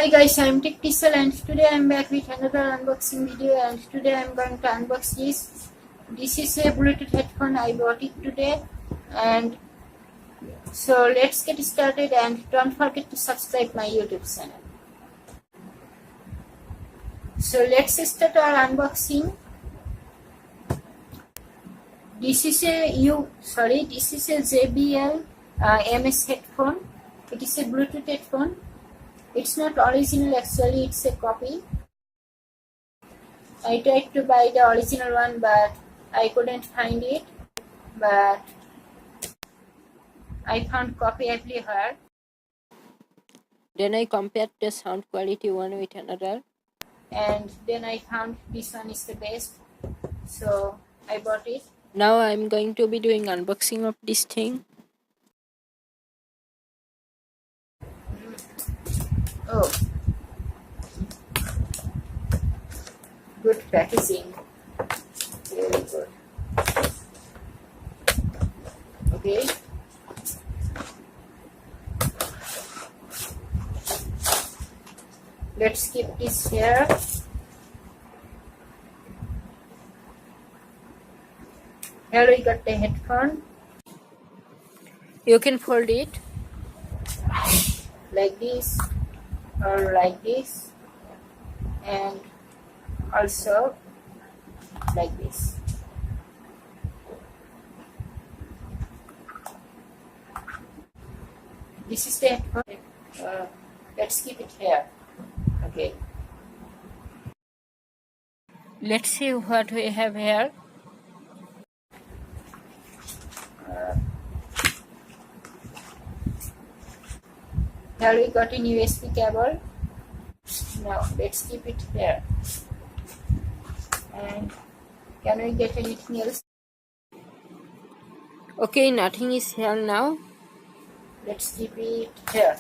Hi guys, I'm Tech Tissel and today I'm back with another unboxing video, and today I'm going to unbox this. This is a Bluetooth headphone. I bought it today, and so let's get started, and don't forget to subscribe my YouTube channel. So let's start our unboxing. This is a JBL MS headphone. It is a Bluetooth headphone. It's not original, actually it's a copy. I tried to buy the original one but I couldn't find it, but I found copy everywhere. Then I compared the sound quality one with another, and then I found this one is the best, so I bought it. Now I'm going to be doing unboxing of this thing. Oh, good packaging, very good. Okay, let's keep this here. Here we got the headphone. You can fold it Like this or like this, and also like this. This is the headphone. Let's keep it here. Okay. Let's see what we have here. Here we got an USB cable. Now let's keep it here. And can we get anything else? Okay, nothing is here now. Let's keep it here.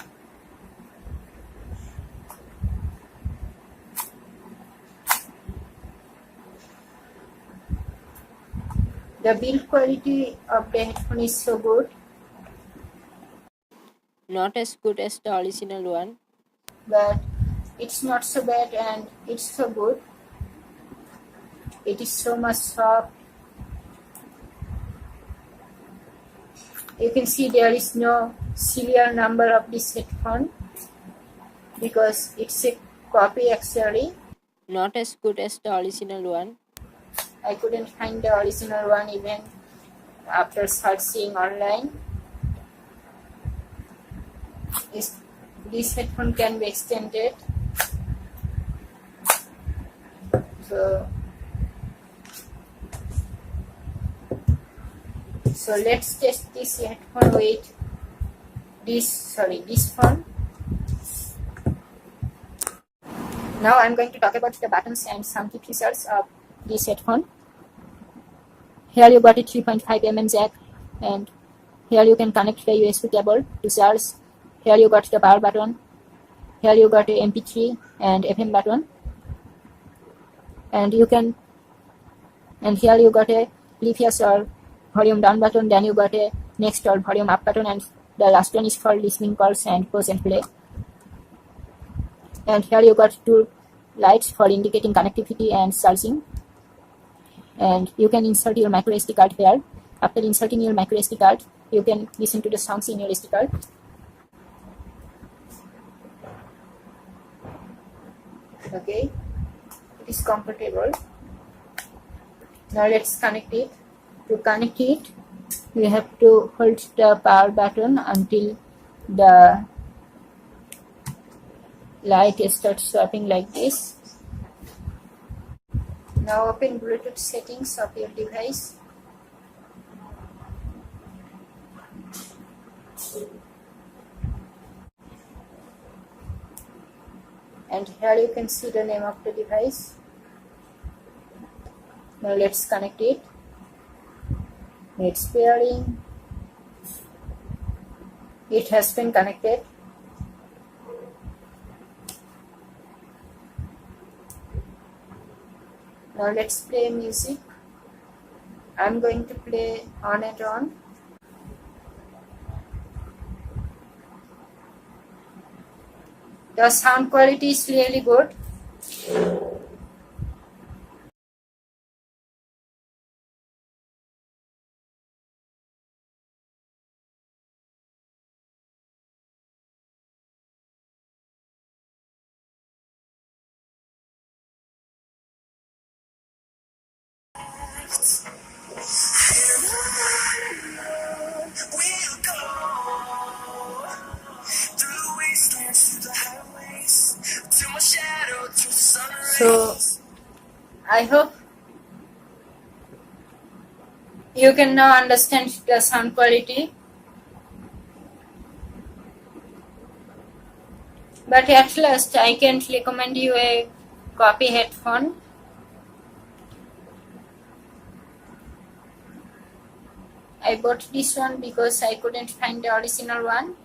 The build quality of the headphone is so good, Not as good as the original one. but it's not so bad and it's so good. It is so much soft. You can see there is no serial number of this headphone because it's a copy actually. Not as good as the original one. I couldn't find the original one even after searching online. This headphone can be extended. So let's test this headphone with this phone. Now I'm going to talk about the buttons and some key features of this headphone. Here you got a 3.5mm jack, and here you can connect the USB cable to charge. Here you got the power button. Here you got a MP3 and FM button, and here you got a previous or volume down button. Then you got a next or volume up button, and the last one is for listening calls and pause and play. And here you got two lights for indicating connectivity and charging. And you can insert your micro SD card here. After inserting your micro SD card, you can listen to the songs in your SD card. Okay, it is comfortable. Now let's connect it. To connect it, we have to hold the power button until the light starts swapping like this. Now open Bluetooth settings of your device. And here you can see the name of the device. Now let's connect it. It's pairing. It has been connected. Now let's play music. I'm going to play on and on. The The sound quality is really good. So I hope you can now understand the sound quality. But at last, I can recommend you a copy headphone. I bought this one because I couldn't find the original one.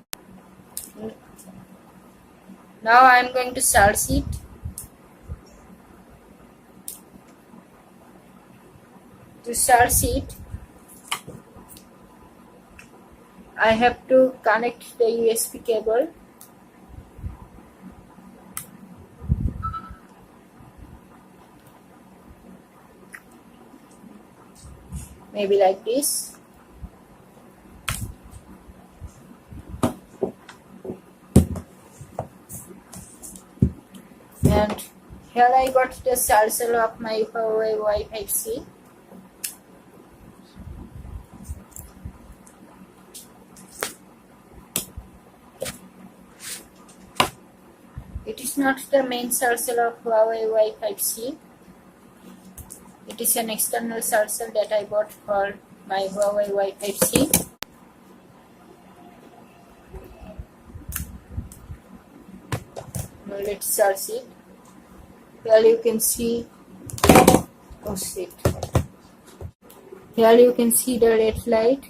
Now I am going to search it. To search it, I have to connect the USB cable. Maybe like this. And here I got the charger of my Huawei Wi-Fi C. It is not the main charger of Huawei Wi-Fi C. It is an external charger that I bought for my Huawei Wi-Fi C. Now let's charge it. Here you can see, oh shit. Here you can see the red light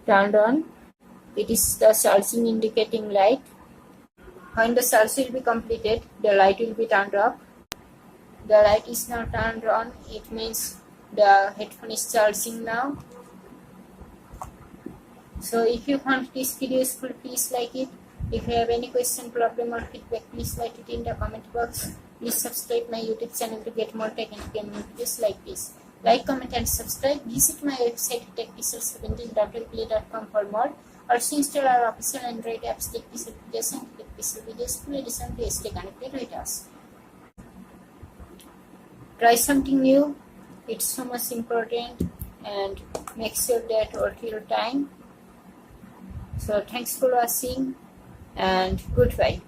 turned on. It is the charging indicating light. When the charge will be completed, the light will be turned off. The light is now turned on. It means the headphone is charging now. So if you found this video useful, please like it. If you have any question, problem or feedback, please write it in the comment box. Please subscribe my YouTube channel to get more tech and gaming videos like this. Like, comment and subscribe. Visit my website techpixel17.play.com for more. Also install our official Android apps TechPixel videos and TechPixel videos to listen to stay connected with us. Try something new. It's so much important and make sure that worth your time. So thanks for watching and goodbye.